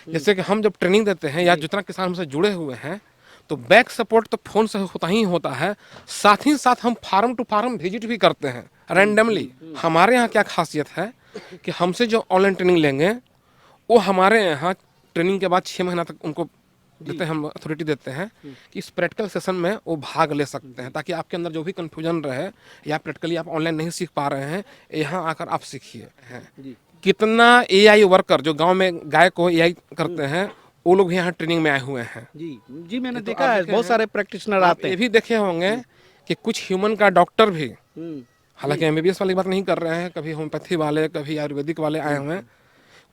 जैसे कि हम जब ट्रेनिंग देते हैं या जितना किसान हमसे जुड़े हुए हैं, तो बैक सपोर्ट तो फोन से होता ही होता है, साथ ही साथ हम फार्म टू फार्म विजिट भी करते हैं रैंडमली। हमारे यहाँ क्या खासियत है कि हमसे जो ऑनलाइन ट्रेनिंग लेंगे वो हमारे यहाँ ट्रेनिंग के बाद 6 महीना तक उनको देते हैं, हम अथॉरिटी देते हैं कि इस प्रैक्टिकल सेशन में वो भाग ले सकते हैं, ताकि आपके अंदर जो भी कन्फ्यूजन रहे या प्रैक्टिकली आप ऑनलाइन नहीं सीख पा रहे हैं, यहाँ आकर आप सीखिए हैं। कितना एआई वर्कर जो गांव में गाय को एआई करते हैं, वो लोग भी यहाँ ट्रेनिंग में आए हुए हैं। जी जी, मैंने तो देखा आप है देखे बहुत हैं, सारे प्रैक्टिशनर आप आते ये हैं। भी देखे होंगे कि कुछ ह्यूमन का डॉक्टर भी, हालांकि एमबीबीएस वाली बात नहीं कर रहे हैं, कभी होम्योपैथी वाले कभी आयुर्वेदिक वाले आए हुए हैं,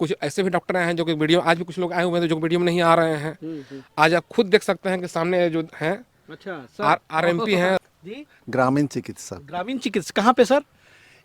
कुछ ऐसे भी डॉक्टर आए हैं जो कि वीडियो, आज भी कुछ लोग आए हुए हैं जो वीडियो में नहीं आ रहे हैं। आज आप खुद देख सकते हैं कि सामने जो हैं अच्छा आरएमपी हैं। जी, ग्रामीण चिकित्सक। ग्रामीण चिकित्सा कहाँ पे सर?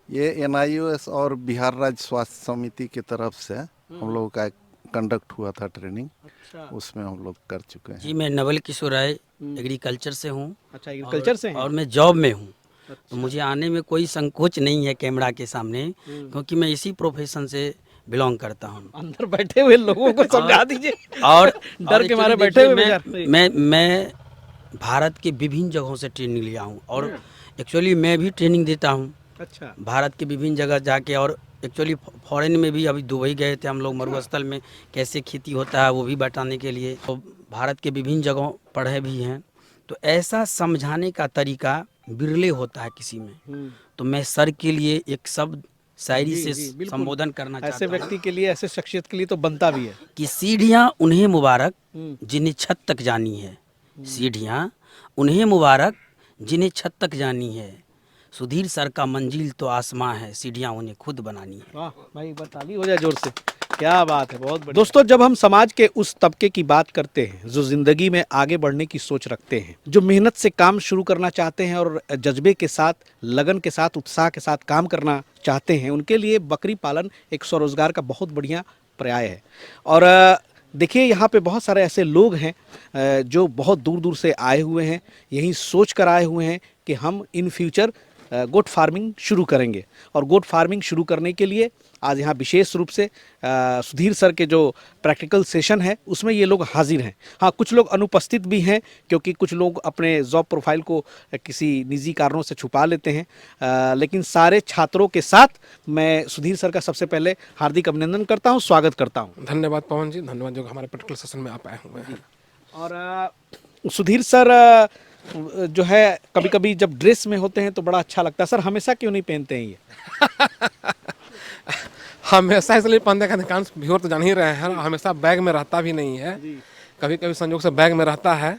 ये एनआईओएस और बिहार राज्य स्वास्थ्य समिति की तरफ से हम लोगों का कंडक्ट हुआ था ट्रेनिंग, अच्छा उसमें हम लोग कर चुके हैं। जी, मैं नवल किशोर राय एग्रीकल्चर से हूँ। अच्छा, एग्रीकल्चर से हैं? और मैं जॉब में हूँ, तो मुझे आने में कोई संकोच नहीं है कैमरा के सामने, क्योंकि मैं इसी प्रोफेशन से बिलोंग करता हूँ। अंदर बैठे हुए लोगों को समझा दीजिए और डर के मारे actually बैठे हुए देखिए, बेचारे। मैं भारत के विभिन्न जगहों से ट्रेनिंग लिया हूँ, और एक्चुअली मैं भी ट्रेनिंग देता हूँ अच्छा भारत के विभिन्न जगह जाके। और एक्चुअली फॉरेन में भी अभी दुबई गए थे हम लोग, मरुस्थल में कैसे खेती होता है वो भी बताने के लिए। तो भारत के विभिन्न जगहों पढ़े भी हैं, तो ऐसा समझाने का तरीका बिरले होता है किसी में। तो मैं सर के लिए एक शब्द शायरी जी, से जी, बिल्कुल। संबोधन करना ऐसे चाहता हूँ व्यक्ति के लिए, ऐसे शख्सियत के लिए तो बनता भी है। कि सीढ़ियाँ उन्हें मुबारक जिन्हें छत तक जानी है, सीढ़ियाँ उन्हें मुबारक जिन्हें छत तक जानी है, सुधीर सर का मंजिल तो आसमां है, सीढ़ियाँ उन्हें खुद बनानी है। वाह भाई, एक बार ताली हो जाए जोर से। क्या बात है, बहुत बढ़िया। दोस्तों, जब हम समाज के उस तबके की बात करते हैं जो जिंदगी में आगे बढ़ने की सोच रखते हैं, जो मेहनत से काम शुरू करना चाहते हैं और जज्बे के साथ, लगन के साथ, उत्साह के साथ काम करना चाहते हैं, उनके लिए बकरी पालन एक स्वरोजगार का बहुत बढ़िया पर्याय है। और देखिए, यहाँ पे बहुत सारे ऐसे लोग हैं जो बहुत दूर दूर से आए हुए हैं, यही सोच कर आए हुए हैं कि हम इन फ्यूचर गोट फार्मिंग शुरू करेंगे। और गोट फार्मिंग शुरू करने के लिए आज यहाँ विशेष रूप से सुधीर सर के जो प्रैक्टिकल सेशन है उसमें ये लोग हाजिर हैं। हाँ, कुछ लोग अनुपस्थित भी हैं क्योंकि कुछ लोग अपने जॉब प्रोफाइल को किसी निजी कारणों से छुपा लेते हैं, लेकिन सारे छात्रों के साथ मैं सुधीर सर का सबसे पहले हार्दिक अभिनंदन करता हूँ, स्वागत करता हूँ। धन्यवाद पवन जी, धन्यवाद जो हमारे प्रैक्टिकल सेशन में आप आए हुए हैं। और सुधीर सर जो है, कभी कभी जब ड्रेस में होते हैं तो बड़ा अच्छा लगता है। सर हमेशा क्यों नहीं पहनते हैं ये? हमेशा इसलिए पहनने का अधिकांश व्यूअर तो जान ही रहे हैं, हमेशा बैग में रहता भी नहीं है, कभी कभी संयोग से बैग में रहता है।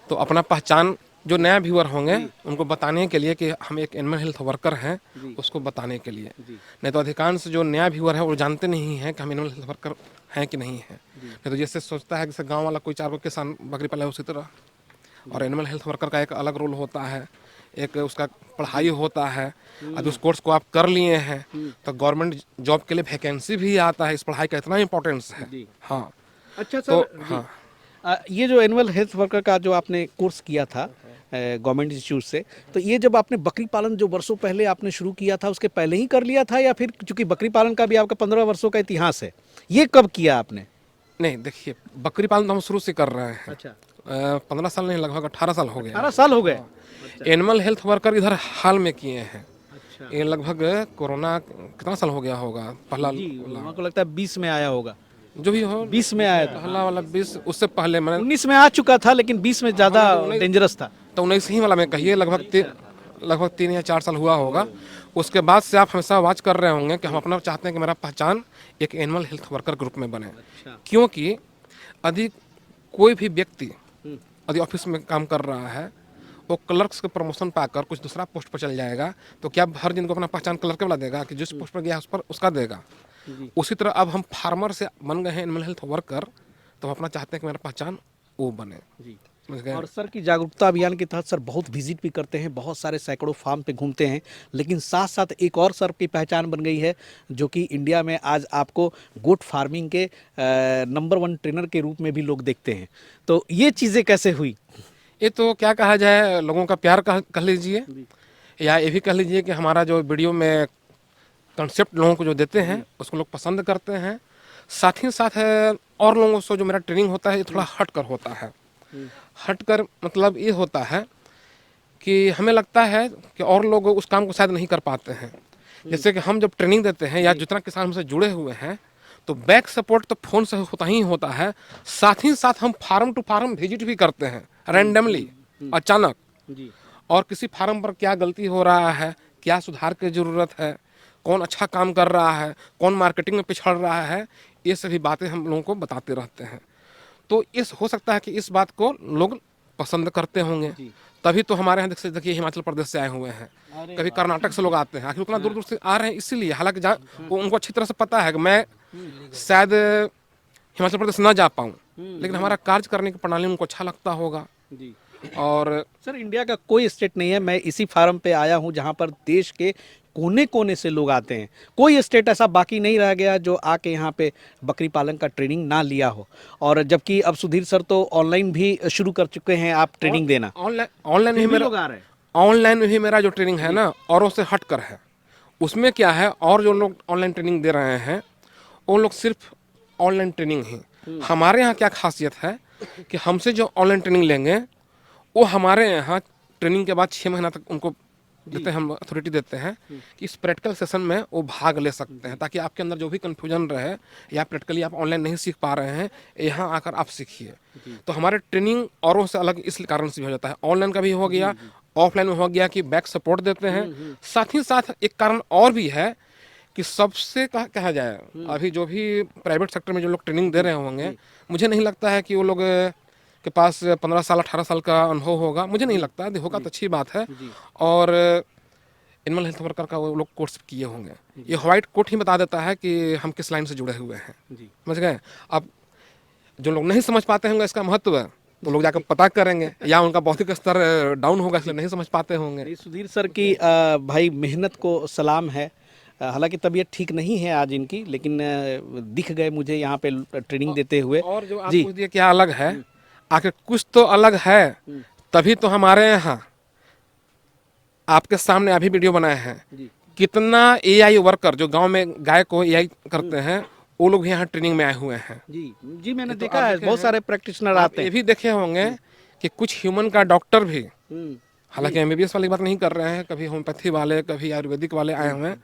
तो अपना पहचान जो नया व्यूअर होंगे उनको बताने के लिए कि हम एक एनिमल हेल्थ वर्कर हैं, उसको बताने के लिए। नहीं तो अधिकांश जो नया व्यूअर है वो जानते नहीं है कि हम एनिमल हेल्थ वर्कर हैं कि नहीं है। नहीं तो जैसे सोचता है जैसे गाँव वाला कोई 4 किसान बकरी पाला है उसी तरह। और एनिमल हेल्थ वर्कर का एक अलग रोल होता है, एक उसका पढ़ाई होता है। अब उस कोर्स को आप कर लिए हैं तो गवर्नमेंट जॉब के लिए वैकेंसी भी आता है, इस पढ़ाई का इतना इंपॉर्टेंस है। हाँ, अच्छा तो सर, हाँ, ये जो एनिमल हेल्थ वर्कर का जो आपने कोर्स किया था गवर्नमेंट इंस्टीट्यूट से, तो ये जब आपने बकरी पालन जो वर्षों पहले आपने शुरू किया था उसके पहले ही कर लिया था, या फिर चूंकि बकरी पालन का भी आपका 15 वर्षों का इतिहास है, ये कब किया आपने? नहीं देखिए, बकरी पालन तो हम शुरू से कर रहे हैं। अच्छा, 15 साल नहीं, लगभग 18 साल हो गए। 18 साल हो गए। एनिमल हेल्थ वर्कर इधर हाल में किए हैं। अच्छा, ये लगभग कोरोना कितना साल हो गया होगा, पहला मेरे को लगता है 20 में आया होगा। जो भी हो, 20 में आया था। पहला वाला 20, उससे पहले मैंने 19 में आ चुका था, लेकिन 20 में ज़्यादा डेंजरस था। तो 19 ही वाला में कहिए, लगभग 3 या 4 साल हुआ होगा। उसके बाद से आप हमेशा आवाज़ कर रहे होंगे कि हम अपना चाहते हैं कि मेरा पहचान एक एनिमल हेल्थ वर्कर ग्रुप में बने। क्योंकि यदि कोई भी व्यक्ति यदि ऑफिस में काम कर रहा है, वो क्लर्क्स के प्रमोशन पाकर कुछ दूसरा पोस्ट पर चल जाएगा, तो क्या हर दिन को अपना पहचान क्लर्क वाला देगा कि जिस पोस्ट पर गया उस पर उसका देगा? उसी तरह अब हम फार्मर से बन गए हैं एनिमल हेल्थ वर्कर, तो हम अपना चाहते हैं कि मेरा पहचान वो बने। समझ गए? और सर की जागरूकता अभियान के तहत सर बहुत विजिट भी करते हैं, बहुत सारे सैकड़ों फार्म पे घूमते हैं, लेकिन साथ साथ एक और सर की पहचान बन गई है जो कि इंडिया में आज आपको गोट फार्मिंग के नंबर 1 ट्रेनर के रूप में भी लोग देखते हैं। तो ये चीज़ें कैसे हुई? ये तो क्या कहा जाए, लोगों का प्यार कह लीजिए, या ये भी कह लीजिए कि हमारा जो वीडियो में कंसेप्ट लोगों को जो देते हैं उसको लोग पसंद करते हैं। साथ ही साथ और लोगों से जो मेरा ट्रेनिंग होता है ये थोड़ा हट कर होता है। हट कर मतलब ये होता है कि हमें लगता है कि और लोग उस काम को शायद नहीं कर पाते हैं। जैसे कि हम जब ट्रेनिंग देते हैं या जितना किसान हमसे जुड़े हुए हैं तो बैक सपोर्ट तो फ़ोन से होता ही होता है, साथ ही साथ हम फार्म टू फार्म विजिट भी करते हैं रैंडमली, अचानक। जी और किसी फार्म पर क्या गलती हो रहा है, क्या सुधार की ज़रूरत है, कौन अच्छा काम कर रहा है, कौन मार्केटिंग में पिछड़ रहा है, ये सभी बातें हम लोगों को बताते रहते हैं। तो इस हो सकता है कि इस बात को लोग पसंद करते होंगे, तभी तो हमारे यहाँ देखिए हिमाचल प्रदेश से आए हुए हैं, कभी कर्नाटक से लोग आते हैं, आखिर उतना दूर दूर से आ रहे हैं इसीलिए। हालांकि जहाँ उनको अच्छी तरह से पता है कि मैं शायद हिमाचल प्रदेश ना जा पाऊँ, लेकिन हमारा कार्य करने की प्रणाली उनको अच्छा लगता होगा। जी और सर, इंडिया का कोई स्टेट नहीं है, मैं इसी फार्म पे आया हूँ जहाँ पर देश के कोने कोने से लोग आते हैं। कोई स्टेट ऐसा बाकी नहीं रह गया जो आके यहाँ पे बकरी पालन का ट्रेनिंग ना लिया हो। और जबकि अब सुधीर सर तो ऑनलाइन भी शुरू कर चुके हैं आप ट्रेनिंग देना। ऑनलाइन फिर भी भी मेरा लोग आ रहे हैं। ऑनलाइन में भी मेरा जो ट्रेनिंग है ना औरों से हट कर है। उसमें क्या है, और जो लोग ऑनलाइन ट्रेनिंग दे रहे हैं वो लोग सिर्फ ऑनलाइन ट्रेनिंग ही। हमारे यहाँ क्या खासियत है कि हमसे जो ऑनलाइन ट्रेनिंग लेंगे वो हमारे यहाँ ट्रेनिंग के बाद 6 महीना तक उनको देते हैं, हम अथॉरिटी देते हैं कि इस प्रैक्टिकल सेशन में वो भाग ले सकते हैं, ताकि आपके अंदर जो भी कन्फ्यूजन रहे या प्रैक्टिकली आप ऑनलाइन नहीं सीख पा रहे हैं, यहाँ आकर आप सीखिए। तो हमारे ट्रेनिंग औरों से अलग इस कारण से भी हो जाता है। ऑनलाइन का भी हो गया, ऑफलाइन में हो गया कि बैक सपोर्ट देते हैं। साथ ही साथ एक कारण और भी है कि सबसे कहा जाए, अभी जो भी प्राइवेट सेक्टर में जो लोग ट्रेनिंग दे रहे होंगे, मुझे नहीं लगता है कि वो लोग के पास 15 साल 18 साल का अनुभव होगा, मुझे नहीं लगता है। होगा तो अच्छी बात है। और एनिमल हेल्थ वर्कर का वो लोग कोर्स किए होंगे। ये व्हाइट कोट ही बता देता है कि हम किस लाइन से जुड़े हुए हैं, समझ गए। अब जो लोग नहीं समझ पाते होंगे इसका महत्व, तो लोग जाकर पता करेंगे, या उनका बौद्धिक स्तर डाउन होगा इसलिए नहीं समझ पाते होंगे। सुधीर सर की भाई मेहनत को सलाम है। हालांकि तबीयत ठीक नहीं है आज इनकी, लेकिन दिख गए मुझे यहाँ पे ट्रेनिंग देते हुए। और जो आप पूछ दिए क्या अलग है, आखिर कुछ तो अलग है, तभी तो हमारे यहाँ आपके सामने अभी वीडियो बनाए हैं। कितना एआई वर्कर जो गांव में गाय को एआई करते हैं, वो लोग यहाँ ट्रेनिंग में आए हुए हैं। जी मैंने देखा है, बहुत सारे प्रैक्टिशनर आते ये हैं। भी देखे होंगे कि कुछ ह्यूमन का डॉक्टर भी, हालांकि एमबीबीएस वाली बात नहीं कर रहे हैं, कभी होम्योपैथी वाले, कभी आयुर्वेदिक वाले आए हुए हैं।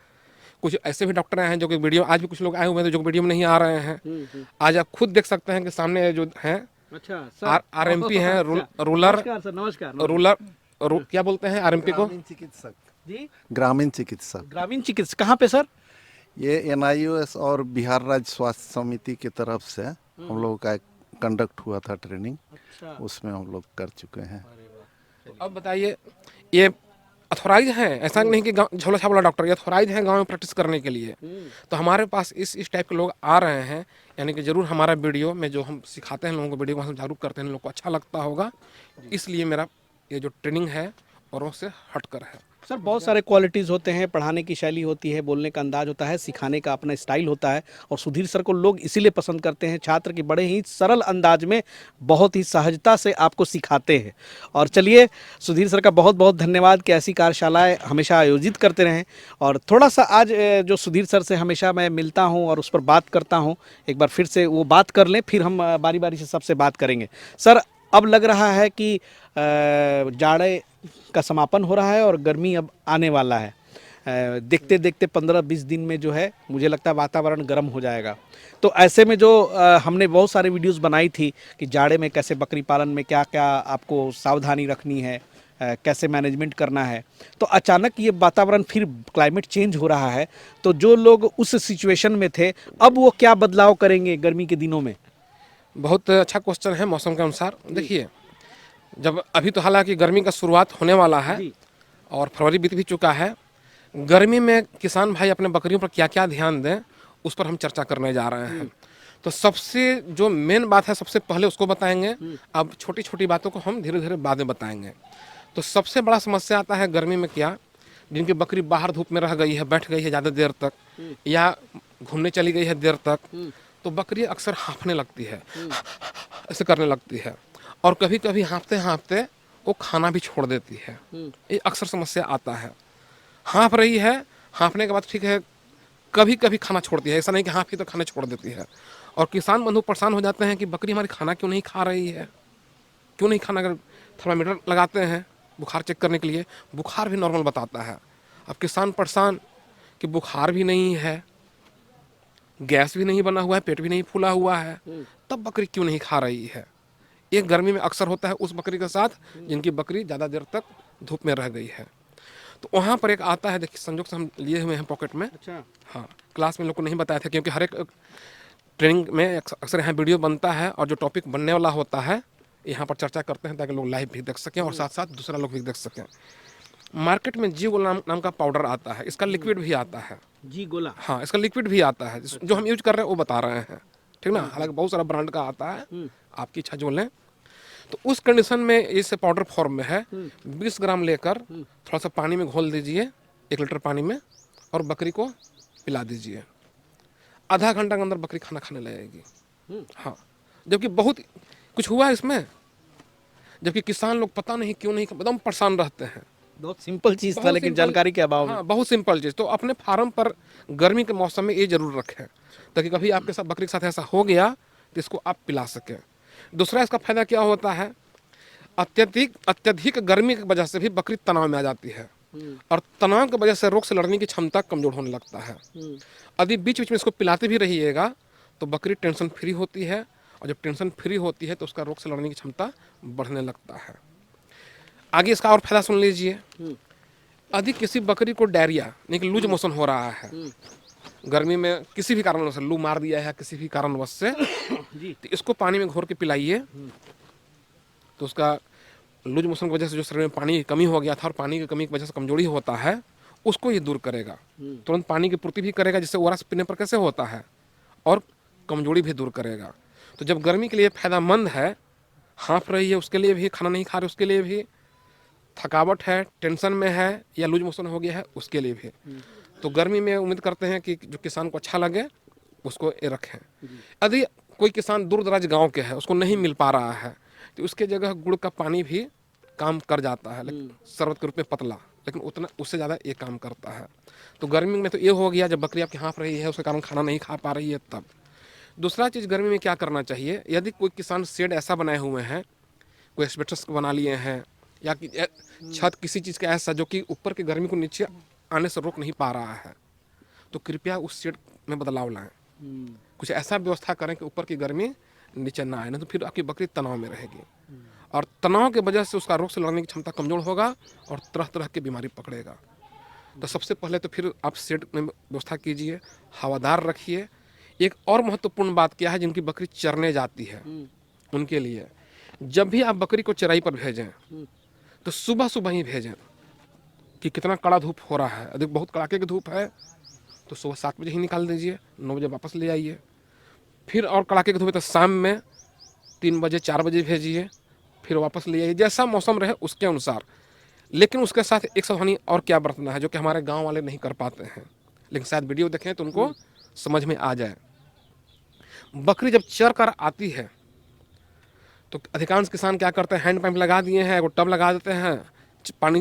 कुछ ऐसे भी डॉक्टर आए हैं जो कि वीडियो, आज भी कुछ लोग आए हुए हैं जो वीडियो में नहीं आ रहे हैं। आज आप खुद देख सकते हैं कि सामने जो हैं आरएमपी हैं, रूलर, क्या बोलते हैं आरएमपी को? चिकित्सक जी ग्रामीण चिकित्सक। ग्रामीण चिकित्सक कहाँ पे सर? ये एनआईओएस और बिहार राज्य स्वास्थ्य समिति की तरफ से हम लोगों का कंडक्ट हुआ था ट्रेनिंग, उसमें हम लोग कर चुके हैं। तो अब बताइए, ये अथोराइज हैं, ऐसा नहीं कि झोला छापला डॉक्टर, ये अथोराइज हैं गांव में प्रैक्टिस करने के लिए। तो हमारे पास इस टाइप के लोग आ रहे हैं, यानी कि जरूर हमारा वीडियो में जो हम सिखाते हैं लोगों को, वीडियो को हम जागरूक करते हैं, लोगों को अच्छा लगता होगा। इसलिए मेरा ये जो ट्रेनिंग है औरों से हटकर है। सर बहुत सारे क्वालिटीज़ होते हैं, पढ़ाने की शैली होती है, बोलने का अंदाज होता है, सिखाने का अपना स्टाइल होता है। और सुधीर सर को लोग इसीलिए पसंद करते हैं, छात्र की बड़े ही सरल अंदाज में बहुत ही सहजता से आपको सिखाते हैं। और चलिए, सुधीर सर का बहुत बहुत धन्यवाद कि ऐसी कार्यशालाएं हमेशा आयोजित करते रहें। और थोड़ा सा आज जो सुधीर सर से हमेशा मैं मिलता हूँ और उस पर बात करता हूँ, एक बार फिर से वो बात कर लें, फिर हम बारी बारी से सबसे बात करेंगे। सर अब लग रहा है कि जाड़े का समापन हो रहा है और गर्मी अब आने वाला है। देखते देखते 15-20 दिन में जो है मुझे लगता है वातावरण गर्म हो जाएगा। तो ऐसे में जो हमने बहुत सारे वीडियोस बनाई थी कि जाड़े में कैसे बकरी पालन में क्या क्या आपको सावधानी रखनी है, कैसे मैनेजमेंट करना है। तो अचानक ये वातावरण फिर क्लाइमेट चेंज हो रहा है, तो जो लोग उस सिचुएशन में थे अब वो क्या बदलाव करेंगे गर्मी के दिनों में? बहुत अच्छा क्वेश्चन है। मौसम के अनुसार देखिए, जब अभी तो हालांकि गर्मी का शुरुआत होने वाला है और फरवरी बीत भी चुका है, गर्मी में किसान भाई अपने बकरियों पर क्या क्या ध्यान दें उस पर हम चर्चा करने जा रहे हैं। तो सबसे जो मेन बात है सबसे पहले उसको बताएंगे, अब छोटी छोटी बातों को हम धीरे धीरे बाद में बताएंगे। तो सबसे बड़ा समस्या आता है गर्मी में क्या, जिनकी बकरी बाहर धूप में रह गई है, बैठ गई है ज़्यादा देर तक, या घूमने चली गई है देर तक, तो बकरी अक्सर हाँफने लगती है, ऐसे करने लगती है, और कभी कभी हाँफते हाँफते वो खाना भी छोड़ देती है। ये अक्सर समस्या आता है। हाँफ रही है, हाँफने के बाद ठीक है, कभी कभी खाना छोड़ती है, ऐसा नहीं कि हाँफी तो खाना छोड़ देती है। और किसान बंधु परेशान हो जाते हैं कि बकरी हमारी खाना क्यों नहीं खा रही है, क्यों नहीं खाना। अगर थर्मामीटर लगाते हैं बुखार चेक करने के लिए, बुखार भी नॉर्मल बताता है। अब किसान परेशान कि बुखार भी नहीं है, गैस भी नहीं बना हुआ है, पेट भी नहीं फूला हुआ है, तब बकरी क्यों नहीं खा रही है। ये गर्मी में अक्सर होता है उस बकरी के साथ जिनकी बकरी ज़्यादा देर तक धूप में रह गई है। तो वहाँ पर एक आता है, देखिए संजोग से हम लिए हुए हैं पॉकेट में। अच्छा। हाँ, क्लास में लोग को नहीं बताया था, क्योंकि हर एक ट्रेनिंग में अक्सर यहाँ वीडियो बनता है और जो टॉपिक बनने वाला होता है यहाँ पर चर्चा करते हैं ताकि लोग लाइव भी देख सकें और साथ साथ दूसरा लोग भी देख सकें। मार्केट में जी गोला नाम का पाउडर आता है, इसका लिक्विड भी आता है। जी गोला। हाँ, इसका लिक्विड भी आता है, जो हम यूज कर रहे हैं वो बता रहे हैं, ठीक ना। हालांकि बहुत सारा ब्रांड का आता है, आपकी इच्छा जो लें। तो उस कंडीशन में इसे पाउडर फॉर्म में है, 20 ग्राम लेकर थोड़ा सा पानी में घोल दीजिए, 1 लीटर पानी में, और बकरी को पिला दीजिए। आधा घंटा के अंदर बकरी खाना खाने लगेगी। हाँ, जबकि बहुत कुछ हुआ है इसमें, जबकि किसान लोग पता नहीं क्यों नहीं, एकदम परेशान रहते हैं। बहुत सिंपल चीज था, बहुत लेकिन सिंपल- जानकारी के अभाव में। हाँ, बहुत सिंपल चीज़। तो अपने फार्म पर गर्मी के मौसम में ये जरूर रखें ताकि कभी आपके साथ बकरी के साथ ऐसा हो गया तो इसको आप पिला सकें। दूसरा इसका फायदा क्या होता है, अत्यधिक गर्मी की वजह से भी बकरी तनाव में आ जाती है और तनाव की वजह से रोग से लड़ने की क्षमता कमजोर होने लगता है। यदि बीच बीच में इसको पिलाते भी रहिएगा तो बकरी टेंशन फ्री होती है, और जब टेंशन फ्री होती है तो उसका रोग से लड़ने की क्षमता बढ़ने लगता है। आगे इसका और फायदा सुन लीजिए। यदि किसी बकरी को डायरिया यानी कि लूज मोशन हो रहा है, गर्मी में किसी भी कारणवश से लू मार दिया है किसी भी कारणवश से, तो इसको पानी में घोर के पिलाइए, तो उसका लूज मोशन की वजह से जो शरीर में पानी की कमी हो गया था और पानी की कमी की वजह से कमजोरी होता है उसको ये दूर करेगा। तुरंत पानी की पूर्ति भी करेगा, जिससे ओआरएस पीने पर कैसे होता है, और कमजोरी भी दूर करेगा। तो जब गर्मी के लिए फायदेमंद है, हाँफ रही है उसके लिए भी, खाना नहीं खा रहे उसके लिए भी, थकावट है, टेंशन में है या लूज मोशन हो गया है उसके लिए भी। तो गर्मी में उम्मीद करते हैं कि जो किसान को अच्छा लगे उसको ये रखें। यदि कोई किसान दूर दराज गाँव के है, उसको नहीं मिल पा रहा है, तो उसके जगह गुड़ का पानी भी काम कर जाता है, लेकिन शरबत के रूप में पतला, लेकिन उतना उससे ज़्यादा ये काम करता है। तो गर्मी में तो ये हो गया जब बकरी आपकी हाँफ रही है उसके कारण खाना नहीं खा पा रही है तब। दूसरा चीज़ गर्मी में क्या करना चाहिए, यदि कोई किसान शेड ऐसा बनाए हुए हैं, कोई एस्बेस्टस बना लिए हैं या कि छत किसी चीज़ का ऐसा जो कि ऊपर की गर्मी को नीचे आने से रोक नहीं पा रहा है, तो कृपया उस शेड में बदलाव लाएं। कुछ ऐसा व्यवस्था करें कि ऊपर की गर्मी नीचे ना आए, नहीं तो फिर आपकी बकरी तनाव में रहेगी और तनाव की वजह से उसका रोग से लड़ने की क्षमता कमजोर होगा और तरह तरह की बीमारी पकड़ेगा। तो सबसे पहले तो फिर आप शेड में व्यवस्था कीजिए, हवादार रखिए। एक और महत्वपूर्ण बात क्या है, जिनकी बकरी चरने जाती है उनके लिए, जब भी आप बकरी को चराई पर भेजें तो सुबह सुबह ही भेजें कि कितना कड़ा धूप हो रहा है। यदि बहुत कड़ाके की धूप है तो सुबह 7 बजे ही निकाल दीजिए, 9 बजे वापस ले आइए। फिर और कड़ाके की धूप है तो शाम में 3 बजे 4 बजे भेजिए, फिर वापस ले आइए, जैसा मौसम रहे उसके अनुसार। लेकिन उसके साथ एक सावधानी और क्या बरतना है जो कि हमारे गांव वाले नहीं कर पाते हैं, लेकिन शायद वीडियो देखें तो उनको समझ में आ जाए। बकरी जब चर कर आती है तो अधिकांश किसान क्या करते हैं, हैंड पंप लगा दिए हैं, वो टब लगा देते हैं, पानी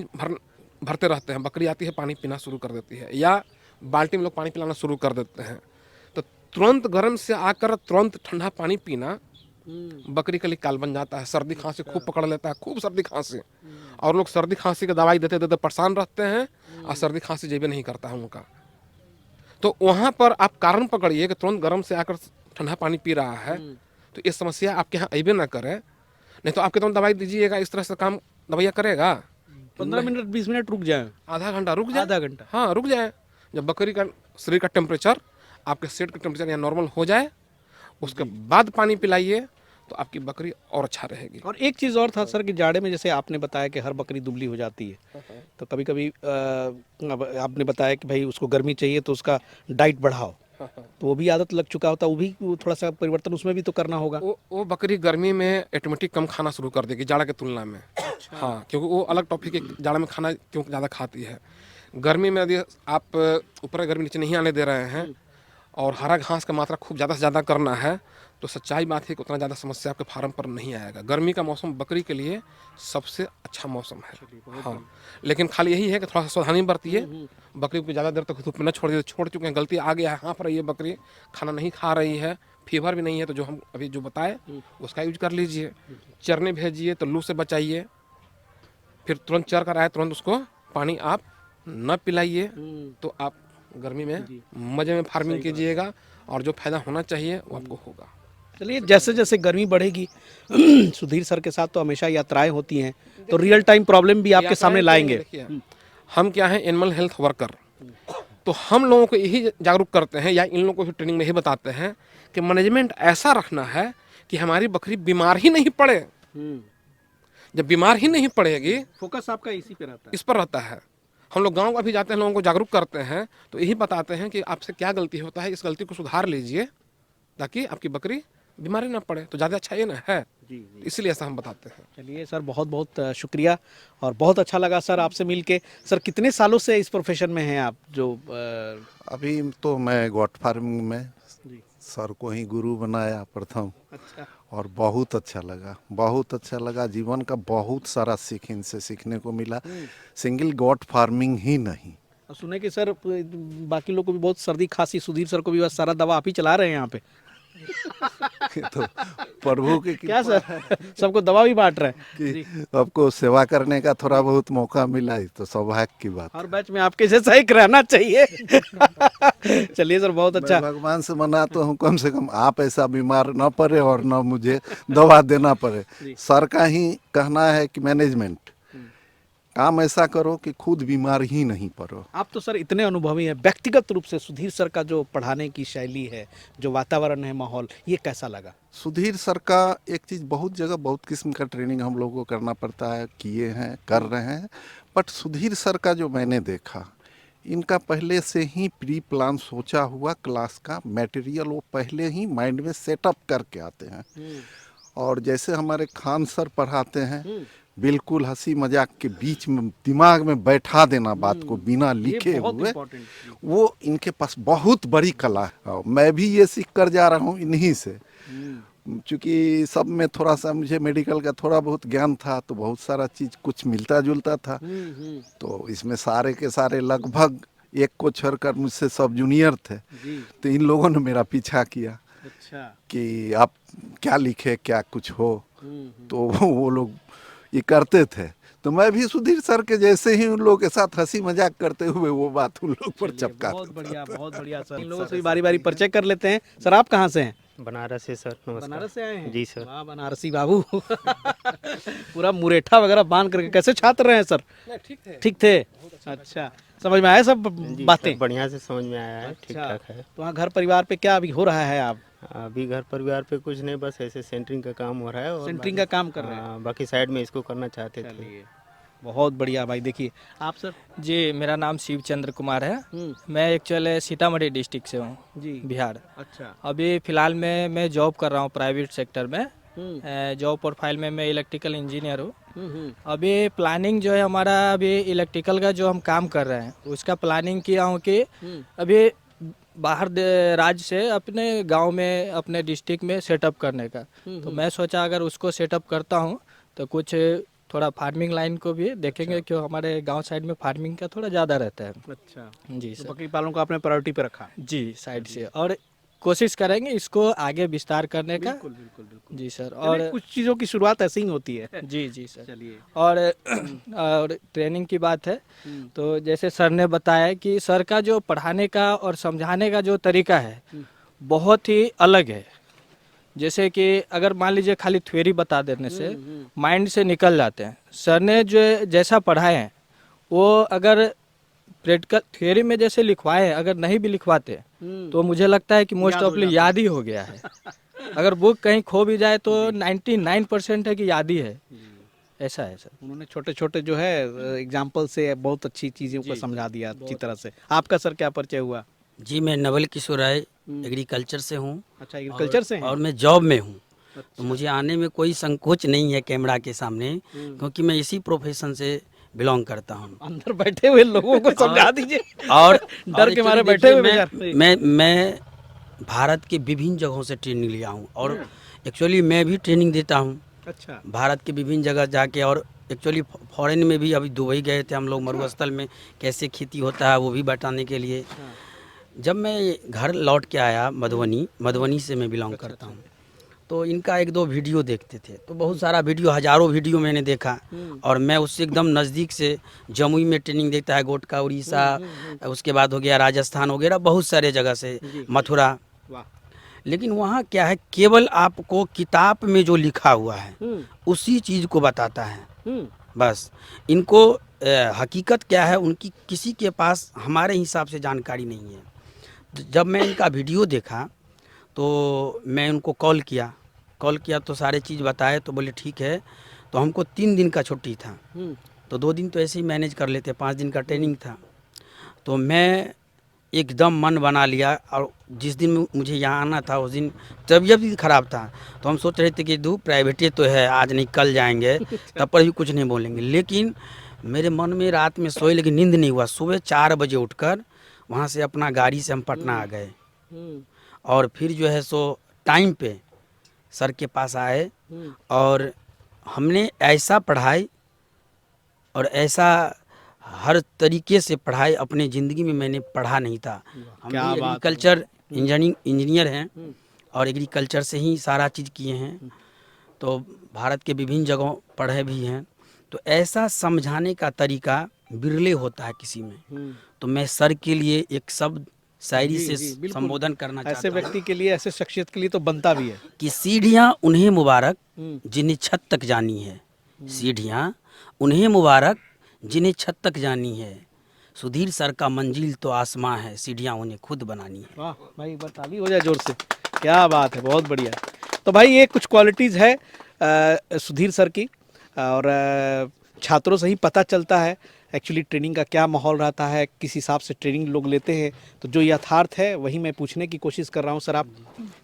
भरते रहते हैं, बकरी आती है पानी पीना शुरू कर देती है, या बाल्टी में लोग पानी पिलाना शुरू कर देते हैं। तो तुरंत गर्म से आकर तुरंत ठंडा पानी पीना बकरी के लिए काल बन जाता है। सर्दी खांसी खूब पकड़ लेता है, खूब सर्दी खांसी, और लोग सर्दी खांसी की दवाई देते देते परेशान रहते हैं और सर्दी खांसी जेबे नहीं करता है उनका। तो वहाँ पर आप कारण पकड़िए कि तुरंत गर्म से आकर ठंडा पानी पी रहा है, तो ये समस्या आपके यहाँ अबे ना करे। नहीं तो आपके तुरंत दवाई दीजिएगा, इस तरह से काम दवाइयाँ करेगा। 15 मिनट 20 मिनट रुक जाए, आधा घंटा रुक जाए, आधा घंटा। हाँ रुक जाए। जब बकरी का शरीर का टेम्परेचर आपके सेट का टेम्परेचर या नॉर्मल हो जाए उसके बाद पानी पिलाइए तो आपकी बकरी और अच्छा रहेगी। और एक चीज़ और था सर कि जाड़े में जैसे आपने बताया कि हर बकरी दुबली हो जाती है, तो कभी कभी आपने बताया कि भाई उसको गर्मी चाहिए तो उसका डाइट बढ़ाओ, तो वो भी आदत लग चुका होता, वो भी थोड़ा सा परिवर्तन उसमें भी तो करना होगा। वो बकरी गर्मी में ऑटोमेटिक कम खाना शुरू कर देगी जाड़ा की तुलना में। हाँ, क्योंकि वो अलग टॉपिक है, जाड़ा में खाना क्यों ज़्यादा खाती है। गर्मी में यदि आप ऊपर गर्मी नीचे नहीं आने दे रहे हैं और हरा घास का मात्रा खूब ज़्यादा से ज़्यादा करना है, तो सच्चाई बात है कि उतना ज़्यादा समस्या आपके फार्म पर नहीं आएगा। गर्मी का मौसम बकरी के लिए सबसे अच्छा मौसम है। हाँ, लेकिन खाली यही है कि थोड़ा सा सावधानी बरतिए, बकरी को ज़्यादा देर तक धूप में न छोड़ दिए। छोड़ चुके हैं, गलती आ गया है, हाँफ रही है बकरी, खाना नहीं खा रही है, फीवर भी नहीं है तो जो हम अभी जो बताए उसका यूज कर लीजिए। चरने भेजिए तो लू से बचाइए, फिर तुरंत चर कर आए तुरंत उसको पानी आप न पिलाइए, तो आप गर्मी में मज़े में फार्मिंग कीजिएगा और जो फायदा होना चाहिए वो आपको होगा। चलिए, जैसे जैसे गर्मी बढ़ेगी सुधीर सर के साथ तो हमेशा यात्राएं होती हैं, तो रियल टाइम प्रॉब्लम भी आपके सामने लाएंगे। देखिए, हम क्या है एनिमल हेल्थ वर्कर, तो हम लोगों को यही जागरूक करते हैं या इन लोगों को भी ट्रेनिंग में ही बताते हैं कि मैनेजमेंट ऐसा रखना है कि हमारी बकरी बीमार ही नहीं पड़े। जब बीमार ही नहीं पड़ेगी, फोकस आपका इसी पे रहता है। इस पर रहता है। हम लोग गांव भी जाते हैं, लोगों को जागरूक करते हैं, तो यही बताते हैं कि आपसे क्या गलती होता है, इस गलती को सुधार लीजिए ताकि आपकी बकरी बीमारी ना पड़े, तो ज़्यादा अच्छा ये ना है। जी। इसलिए ऐसा हम बताते हैं। चलिए सर, बहुत बहुत शुक्रिया और बहुत अच्छा लगा सर आपसे मिलके। सर, कितने सालों से इस प्रोफेशन में हैं आप? जो अभी तो मैं गोट फार्मिंग में जी। सर को ही गुरु बनाया प्रथम, अच्छा। और बहुत अच्छा लगा, बहुत अच्छा लगा। जीवन का बहुत सारा सीख इनसे सीखने को मिला, सिंगल गोट फार्मिंग ही नहीं। और सुने कि सर बाकी लोग को भी बहुत सर्दी खांसी, सुधीर सर को भी बस सारा दवा आप ही चला रहे हैं यहाँ पे। तो प्रभु की क्या सर, सबको दवा भी बांट रहे हैं कि आपको सेवा करने का थोड़ा बहुत मौका मिला, है तो सौभाग्य की बात। हर बैच में आपके जैसा ही रहना चाहिए। चलिए सर, बहुत अच्छा। मैं भगवान से मनाता हूँ कम से कम आप ऐसा बीमार न पड़े और न मुझे दवा देना पड़े। सर का ही कहना है कि मैनेजमेंट काम ऐसा करो कि खुद बीमार ही नहीं पड़ो। आप तो सर इतने अनुभवी हैं, व्यक्तिगत रूप से सुधीर सर का जो पढ़ाने की शैली है, जो वातावरण है, माहौल, ये कैसा लगा? सुधीर सर का एक चीज़, बहुत जगह बहुत किस्म का ट्रेनिंग हम लोगों को करना पड़ता है, किए हैं, कर रहे हैं, बट सुधीर सर का जो मैंने देखा, इनका पहले से ही प्री प्लान सोचा हुआ क्लास का मटेरियल वो पहले ही माइंड में सेटअप करके आते हैं। और जैसे हमारे खान सर पढ़ाते हैं, बिल्कुल हंसी मजाक के बीच में दिमाग में बैठा देना बात को बिना लिखे हुए, वो इनके पास बहुत बड़ी कला है। मैं भी ये सीख कर जा रहा हूँ इन्हीं से, चूँकि सब में थोड़ा सा मुझे मेडिकल का थोड़ा बहुत ज्ञान था, तो बहुत सारा चीज़ कुछ मिलता जुलता था। तो इसमें सारे के सारे लगभग एक को छोड़कर मुझसे सब जूनियर थे, तो इन लोगों ने मेरा पीछा किया। अच्छा। कि आप क्या लिखे, क्या कुछ हो, तो वो लोग ये करते थे। तो मैं भी सुधीर सर के जैसे ही उन लोगों के साथ हंसी मजाक करते हुए वो बात उन लोग पर चपका। बहुत बढ़िया, बहुत बढ़िया सर। इन लोगों से भी बारी बारी परिचय कर लेते हैं। सर, आप कहाँ से हैं? बनारस से सर, नमस्कार। बनारस से आए हैं? जी सर। वाह बनारसी बाबू। पूरा मुरेठा वगैरह बांध करके। कैसे छात्र रहे हैं सर? ठीक थे। अच्छा, समझ में आया सब बातें? बढ़िया से समझ में आया है, ठीक ठाक है। तो वहाँ घर परिवार पे क्या अभी हो रहा है? आप अभी घर परिवार पे कुछ नहीं, बस ऐसे सेंटरिंग का काम हो रहा है और सेंटरिंग का काम कर रहे हैं? हाँ, बाकी साइड में इसको करना चाहते थे। बहुत बढ़िया भाई। देखिए आप सर। जी, मेरा नाम शिव चंद्र कुमार है। मैं एक्चुअली सीतामढ़ी डिस्ट्रिक्ट से हूँ जी, बिहार। अच्छा। अभी फ़िलहाल में मैं जॉब कर रहा हूँ प्राइवेट सेक्टर में। जॉब प्रोफाइल में मैं इलेक्ट्रिकल इंजीनियर हूँ। अभी प्लानिंग जो है हमारा, अभी इलेक्ट्रिकल का जो हम काम कर रहे हैं उसका प्लानिंग किया हूँ कि अभी बाहर राज्य से अपने गांव में, अपने डिस्ट्रिक्ट में सेटअप करने का। तो मैं सोचा अगर उसको सेटअप करता हूँ तो कुछ थोड़ा फार्मिंग लाइन को भी देखेंगे, क्यों हमारे गांव साइड में फार्मिंग का थोड़ा ज़्यादा रहता है। अच्छा जी तो सर। बकरी पालन को आपने प्रायोरिटी पे रखा? जी, साइड से, और कोशिश करेंगे इसको आगे विस्तार करने का। बिल्कुल बिल्कुल बिल्कुल। जी सर। और और कुछ चीज़ों की शुरुआत ऐसे ही होती है। जी जी सर। चलिए। और ट्रेनिंग की बात है तो जैसे सर ने बताया कि सर का जो पढ़ाने का और समझाने का जो तरीका है बहुत ही अलग है। जैसे कि अगर मान लीजिए खाली थ्योरी बता देने से माइंड से निकल जाते हैं। सर ने जो जैसा पढ़ाए हैं वो अगर प्रैक्टिकल थ्योरी में जैसे लिखवाए हैं, अगर नहीं भी लिखवाते तो मुझे लगता है कि मोस्ट ऑफली याद ही हो गया है। अगर बुक कहीं खो भी जाए तो 99% है कि याद ही है। ऐसा है सर। उन्होंने छोटे छोटे जो है एग्जाम्पल से बहुत अच्छी चीज़ों को समझा दिया अच्छी तरह से। आपका सर क्या परिचय हुआ? जी, मैं नवल किशोर राय एग्रीकल्चर से हूँ। अच्छा, एग्रीकल्चर से हैं? और मैं जॉब में हूँ। तो मुझे आने में कोई संकोच नहीं है कैमरा के सामने, क्योंकि मैं इसी प्रोफेशन से बिलोंग करता हूँ। अंदर बैठे हुए लोगों को समझा दीजिए और डर के मारे बैठे हुए बेचारे। मैं भारत के विभिन्न जगहों से ट्रेनिंग लिया हूँ और एक्चुअली मैं भी ट्रेनिंग देता हूँ। अच्छा। भारत के विभिन्न जगह जाके, और एक्चुअली फॉरेन में भी अभी दुबई गए थे हम लोग, मरुस्थल में कैसे खेती होता है वो भी बताने के लिए। जब मैं घर लौट के आया मधुबनी से मैं बिलोंग करता हूँ, तो इनका एक दो वीडियो देखते थे, तो बहुत सारा वीडियो, हज़ारों वीडियो मैंने देखा। और मैं उससे एकदम नज़दीक से जमुई में ट्रेनिंग देखता है, गोटका उड़ीसा, उसके बाद हो गया राजस्थान वगैरह, बहुत सारे जगह से, मथुरा। लेकिन वहाँ क्या है, केवल आपको किताब में जो लिखा हुआ है उसी चीज़ को बताता है बस। इनको हकीकत क्या है उनकी किसी के पास हमारे हिसाब से जानकारी नहीं है। जब मैं इनका वीडियो देखा तो मैं उनको कॉल किया तो सारे चीज़ बताए, तो बोले ठीक है। तो हमको 3 दिन का छुट्टी था, तो 2 दिन तो ऐसे ही मैनेज कर लेते, 5 दिन का ट्रेनिंग था। तो मैं एकदम मन बना लिया, और जिस दिन मुझे यहाँ आना था उस दिन तबीयत भी ख़राब था। तो हम सोच रहे थे कि प्राइवेटे तो है, आज नहीं कल जाएंगे, तब पर भी कुछ नहीं बोलेंगे। लेकिन मेरे मन में रात में सोए लेकिन नींद नहीं हुआ। सुबह 4 बजे उठकर वहाँ से अपना गाड़ी से हम पटना आ गए, और फिर जो है सो टाइम पे सर के पास आए, और हमने ऐसा पढ़ाई और ऐसा हर तरीके से पढ़ाई अपने ज़िंदगी में मैंने पढ़ा नहीं था। हम भी एग्रीकल्चर इंजीनियर हैं, और एग्रीकल्चर से ही सारा चीज़ किए हैं, तो भारत के विभिन्न जगहों पढ़े भी हैं। तो ऐसा समझाने का तरीका बिरले होता है किसी में। तो मैं सर के लिए एक शब्द शायरी से संबोधन करना चाहता हूँ। ऐसे व्यक्ति के लिए, ऐसे शख्सियत के लिए तो बनता भी है कि सीढ़ियाँ उन्हें मुबारक जिन्हें छत तक जानी है, सीढ़ियाँ उन्हें मुबारक जिन्हें छत तक जानी है, सुधीर सर का मंजिल तो आसमां है, सीढ़ियाँ उन्हें खुद बनानी है। वाह भाई, ताली हो जाए जोर से, क्या बात है, बहुत बढ़िया। तो भाई ये कुछ क्वालिटीज़ है सुधीर सर की, और छात्रों से ही पता चलता है एक्चुअली ट्रेनिंग का क्या माहौल रहता है, किस हिसाब से ट्रेनिंग लोग लेते हैं। तो जो यथार्थ है वही मैं पूछने की कोशिश कर रहा हूँ। सर आप?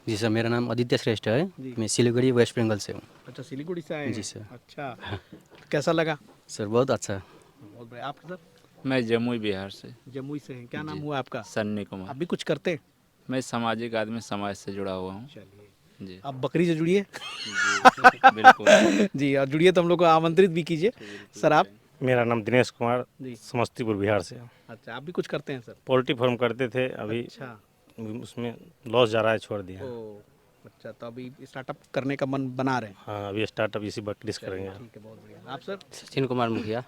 जी सर, मेरा नाम आदित्य श्रेष्ठ है, मैं सिलीगुड़ी वेस्ट बंगाल से हूँ। अच्छा, सिलीगुड़ी से आए हैं? जी सर। अच्छा, कैसा लगा? सर बहुत अच्छा। बहुत बढ़िया। आप सर? मैं जमुई बिहार से। जमुई से हैं, क्या नाम हुआ आपका? सन्नी कुमार। आप भी कुछ करते हैं? मैं सामाजिक आदमी, समाज से जुड़ा हुआ हूँ। चलिए जी आप बकरी से जुड़िए बिल्कुल। जी, और जुड़िए तो हम लोग को आमंत्रित भी कीजिए। सर आप? मेरा नाम दिनेश कुमार, जी। समस्तीपुर बिहार से। अच्छा, आप भी कुछ करते हैं सर? पोल्ट्री फार्म करते थे, अभी अच्छा, उसमें लॉस जा रहा है, छोड़ दिया। अच्छा, तो अभी स्टार्टअप करने का मन बना रहे हैं? हाँ, अभी स्टार्टअप इसी बकरी से करेंगे। ठीक है, बहुत बढ़िया। आप सर? सचिन कुमार मुखिया,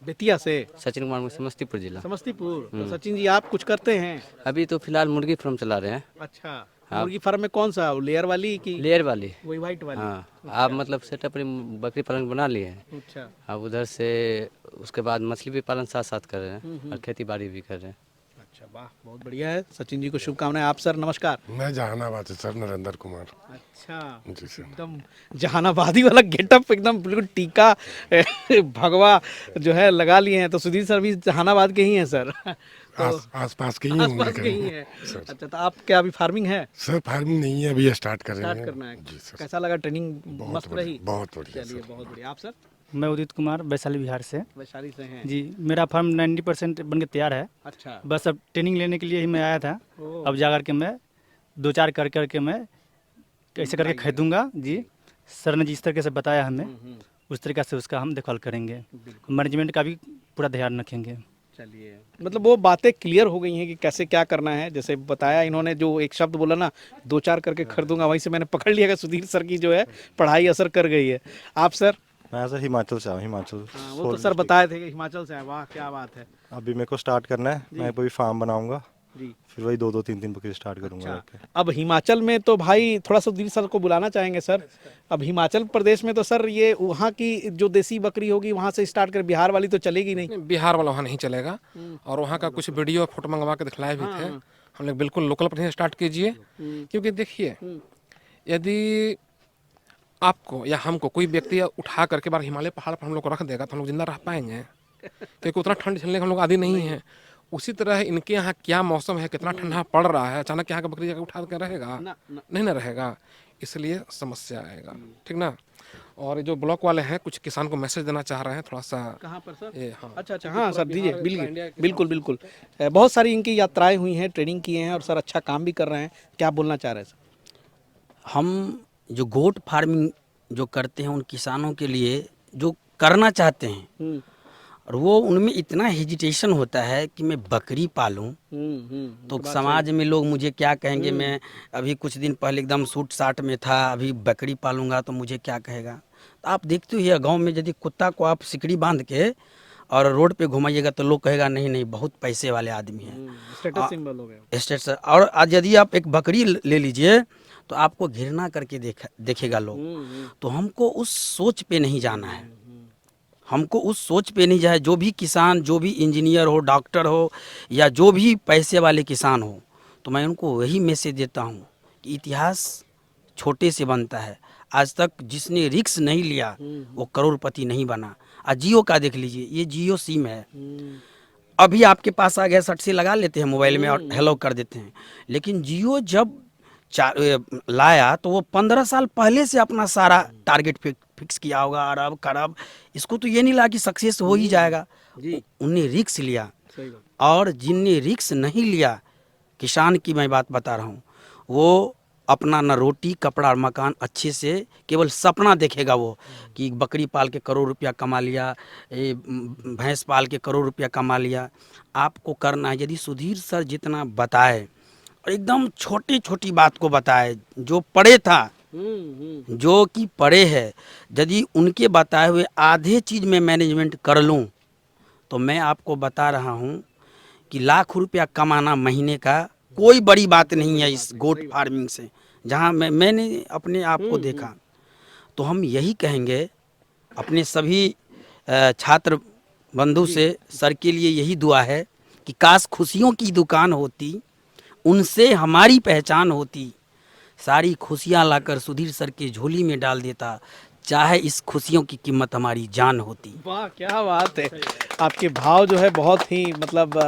बेतिया से? सचिन कुमार मुखिया, समस्तीपुर जिला। समस्तीपुर। तो सचिन जी आप कुछ करते हैं? अभी तो फिलहाल मुर्गी फार्म चला रहे हैं। अच्छा, मुर्गी फार्म में कौन सा, लेयर वाली की लेयर वाली? वही वाइट वाली? हाँ, आप मतलब सेटअप बकरी पालन बना लिए हैं, अच्छा, अब उधर से उसके बाद मछली भी पालन साथ साथ कर रहे हैं और खेती बाड़ी भी कर रहे हैं। अच्छा, वाह, बहुत बढ़िया है। सचिन जी को शुभकामनाएं। आप सर? नमस्कार। मैं जहानाबाद से सर, नरेंद्र कुमार। अच्छा, जी सर। एकदम जहानाबादी वाला गेटअप, एकदम बिल्कुल टीका भगवा जो है लगा लिए हैं। तो सुधीर सर भी जहानाबाद के ही हैं सर? तो आसपास के ही होंगे आसपास के ही कहीं। हैं। सर। अच्छा, तो आप क्या अभी फार्मिंग है? सर फार्मिंग नहीं है, अभी स्टार्ट कर रहे हैं। स्टार्ट करना है? जी सर। कैसा लगा ट्रेनिंग? बहुत मस्त बढ़िया, रही? बहुत बढ़िया चलिए, सर। बहुत बढ़िया। आप सर? मैं उदित कुमार, वैशाली बिहार से। वैशाली से हैं? जी, मेरा फार्म 90% बन के तैयार है। अच्छा, बस अब ट्रेनिंग लेने के लिए ही मैं आया था। ओ। अब जा कर के मैं 2-4 कर करके मैं कैसे करके खरीदूंगा। जी, सर ने जिस तरीके से बताया हमें, उस तरीके से उसका हम देखभाल करेंगे। मैनेजमेंट का भी पूरा ध्यान रखेंगे। चलिए, मतलब वो बातें क्लियर हो गई हैं कि कैसे क्या करना है। जैसे बताया इन्होंने, जो एक शब्द बोला ना, 2-4 करके खरीदूंगा, वहीं से मैंने पकड़ लिया कि सुधीर सर की जो है पढ़ाई असर कर गई है। आप सर? मैं सर हिमाचल से आया हूँ, हिमाचल। हाँ, वो तो सर बताए थे कि हिमाचल से है। वाह, क्या बात है। अभी मेरे को स्टार्ट करना है, मैं कोई फार्म बनाऊंगा, जी। फिर वही 2-3 बकरी स्टार्ट करूंगा। अच्छा, अब हिमाचल में तो भाई थोड़ा सा सुधीर सर को बुलाना चाहेंगे सर। अब हिमाचल प्रदेश में तो सर ये वहाँ की जो देसी बकरी होगी वहाँ से स्टार्ट कर, बिहार वाली तो चलेगी नहीं। बिहार वाला वहाँ नहीं चलेगा, और वहाँ का कुछ वीडियो फोटो मंगवा के दिखलाए भी थे हम लोग। बिल्कुल लोकल पर स्टार्ट कीजिए, क्योंकि देखिए यदि आपको या हमको कोई व्यक्ति उठा करके बार हिमालय पहाड़ पर हम लोग को रख देगा तो हम लोग जिंदा रह पाएंगे? क्योंकि उतना ठंड झेलने का हम लोग आदी नहीं है। उसी तरह इनके यहाँ क्या मौसम है, कितना ठंडा पड़ रहा है, अचानक यहाँ का बकरी जाकर उठा कर रहेगा? नहीं ना रहेगा, इसलिए समस्या आएगा। ठीक ना? और जो ब्लॉक वाले हैं, कुछ किसान को मैसेज देना चाह रहे हैं थोड़ा सा। कहाँ पर सर? ये हाँ, अच्छा अच्छा, हाँ सर दीजिए। बिल्कुल बिल्कुल। बहुत सारी इनकी यात्राएं हुई हैं, ट्रेनिंग किए हैं, और सर अच्छा काम भी कर रहे हैं। क्या बोलना चाह रहे हैं सर? हम जो गोट फार्मिंग जो करते हैं उन किसानों के लिए जो करना चाहते हैं, और वो उनमें इतना हेजिटेशन होता है कि मैं बकरी पालूं तो समाज में लोग मुझे क्या कहेंगे। मैं अभी कुछ दिन पहले एकदम सूट साट में था, अभी बकरी पालूंगा तो मुझे क्या कहेगा। तो आप देखते ही गांव में यदि कुत्ता को आप सिकड़ी बांध के और रोड पे घुमाइएगा तो लोग कहेगा नहीं नहीं बहुत पैसे वाले आदमी हैं, स्टेटस सिंबल हो गया। स्टेटस। और आज यदि आप एक बकरी ले लीजिए तो आपको घृणा करके देखेगा लोग। तो हमको उस सोच पे नहीं जाना है, हमको उस सोच पे नहीं जाए। जो भी किसान, जो भी इंजीनियर हो, डॉक्टर हो या जो भी पैसे वाले किसान हो, तो मैं उनको वही मैसेज देता हूँ कि इतिहास छोटे से बनता है। आज तक जिसने रिस्क नहीं लिया वो करोड़पति नहीं बना। आज जियो का देख लीजिए, ये जियो सिम है, अभी आपके पास आ गया, सट से लगा लेते हैं मोबाइल में और हेलो कर देते हैं। लेकिन जियो जब लाया तो वो 15 साल पहले से अपना सारा टारगेट फिक्स किया होगा, अरब खरब। इसको तो ये नहीं लगा कि सक्सेस हो ही जाएगा, उन्हें रिस्क लिया। और जिनने रिस्क नहीं लिया, किसान की मैं बात बता रहा हूँ, वो अपना न रोटी कपड़ा और मकान अच्छे से, केवल सपना देखेगा वो कि बकरी पाल के करोड़ रुपया कमा लिया, भैंस पाल के करोड़ रुपया कमा लिया। आपको करना है, यदि सुधीर सर जितना बताए और एकदम छोटी छोटी बात को बताए, जो पढ़े था, जो कि पढ़े है, यदि उनके बताए हुए आधे चीज़ में मैनेजमेंट कर लूँ तो मैं आपको बता रहा हूँ कि लाख रुपया कमाना महीने का कोई बड़ी बात नहीं है इस गोट फार्मिंग से। जहाँ मैंने अपने आप को देखा, तो हम यही कहेंगे अपने सभी छात्र बंधु से, सर के लिए यही दुआ है कि काश खुशियों की दुकान होती, उनसे हमारी पहचान होती, सारी खुशियाँ लाकर सुधीर सर के झोली में डाल देता, चाहे इस खुशियों की कीमत हमारी जान होती। वाह क्या बात है, आपके भाव जो है बहुत ही मतलब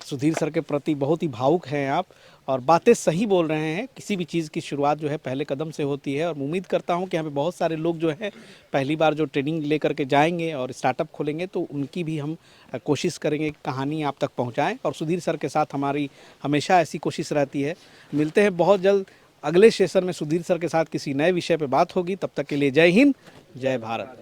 सुधीर सर के प्रति बहुत ही भावुक हैं आप, और बातें सही बोल रहे हैं। किसी भी चीज़ की शुरुआत जो है पहले कदम से होती है, और उम्मीद करता हूं कि यहाँ पे बहुत सारे लोग जो हैं पहली बार जो ट्रेनिंग लेकर के जाएंगे और स्टार्टअप खोलेंगे तो उनकी भी हम कोशिश करेंगे कि कहानी आप तक पहुंचाएं। और सुधीर सर के साथ हमारी हमेशा ऐसी कोशिश रहती है। मिलते हैं बहुत जल्द अगले सेशन में, सुधीर सर के साथ किसी नए विषय पर बात होगी। तब तक के लिए जय हिंद, जय भारत।